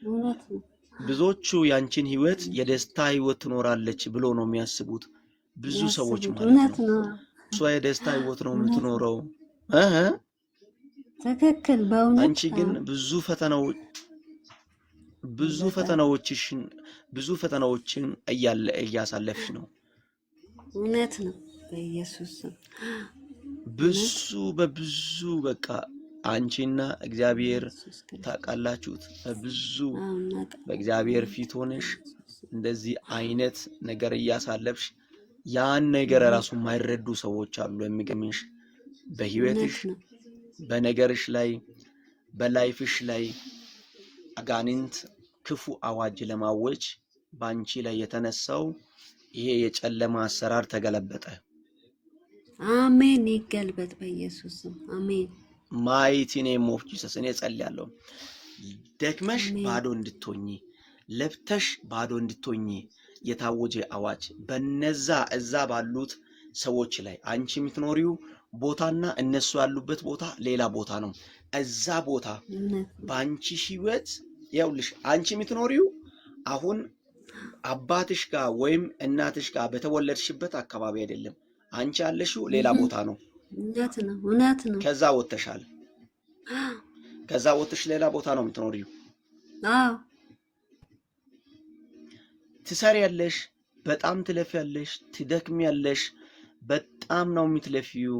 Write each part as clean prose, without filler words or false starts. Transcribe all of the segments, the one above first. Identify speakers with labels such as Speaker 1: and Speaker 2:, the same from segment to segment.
Speaker 1: እውነት ነው
Speaker 2: ብዙዎቹ ያንቺን ህይወት የደስታ ህይወት ትኖራለች ብሎ ነው የሚያስቡት ብዙ ሰዎች ማለት
Speaker 1: እውነት
Speaker 2: ነው
Speaker 1: ነው
Speaker 2: እሷ የደስታ ህይወት ነው
Speaker 1: እውነት ነው
Speaker 2: የምትኖረው
Speaker 1: ትክክል በእውነት
Speaker 2: አንቺ ግን ብዙ ፈተናዎችን እያሳለፍሽ ነው
Speaker 1: እውነት ነው በኢየሱስ ስም
Speaker 2: በብዙ በቃ አንቺና እግዚአብሔር ታቃላችሁት በእግዚአብሔር ፊት ሆነሽ እንደዚህ አይነት ነገር እያሳለፍሽ ያን ነገር ራሱ ማይረዱ ሰዎች አሉ የሚገምሽ በህይወትሽ በነገርሽ ላይ በላይፍሽ ላይ አጋንንት ክፉ አዋጅ ለማወጅ ባንቺ ላይ የተነሳው ይሄ የጨለማ አሰራር ተገለበጠ
Speaker 1: አሜን ይገልበጥ በኢየሱስ ስም አሜን
Speaker 2: ማይቲ ኔም ኦፍ ጂሰስ እኔ ጸልያለሁ ደክመሽ ባዶ እንድትሆኚ ለብተሽ ባዶ እንድትሆኚ የታወጀ አዋጅ በነዛ እዛ ባሉት ሰዎች ላይ አንቺ የምትኖሪው ቦታና እነሱ ያሉበት ቦታ ሌላ ቦታ ነው እዛ ቦታ ባንቺ ህይወት ያውልሽ አንቺ የምትኖሪው አሁን አባትሽ ጋር ወይም እናትሽ ጋር በተወለድሽበት አካባቢ አይደለም አንቺ ያለሽው ሌላ ቦታ ነው
Speaker 1: እውነት ነው
Speaker 2: ከዛ ወጥተሽ ሌላ ቦታ ነው የምትኖሪው ትሰሪያለሽ በጣም ትለፊያለሽ ትደክሚያለሽ በጣም ነው የምትለፊው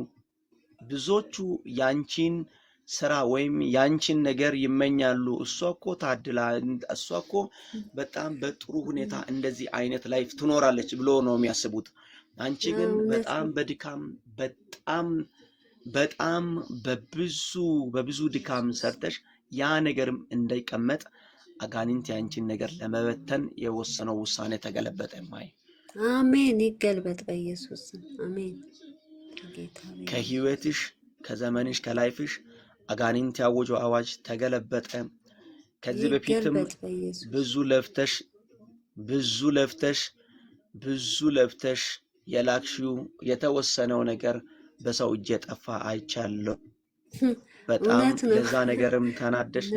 Speaker 2: ብዙዎቹ ያንቺን ስራ ወይም ያንቺን ነገር ይመኛሉ እሷኮ ታድላ እሷኮ በጣም በጥሩ ሁኔታ እንደዚህ አይነት ላይፍ ትኖራለች ብሎ ነው የሚያስቡት አንቺ ግን በጣም በድካም በጣም በብዙ ድካም ሰርተሽ ያ ነገርም እንዳይቀመጥ አጋንንት ያንቺን ነገር ለመበተን የወሰነው ውሳኔ ተገለበጠ ማይ
Speaker 1: አሜን ይገልበጥ በኢየሱስ አሜን
Speaker 2: ከህይወትሽ ከዘመንሽ ከላይፍሽ አጋንንት ያወጀው አዋጅ ተገለበጠ ከዚህ በፊትም ብዙ ለፍተሽ የላክሽው የተወሰነው ነገር በሰው እጅ የጠፋ አይቻለሁ በጣም ለዛ ነገርም ተናደሽ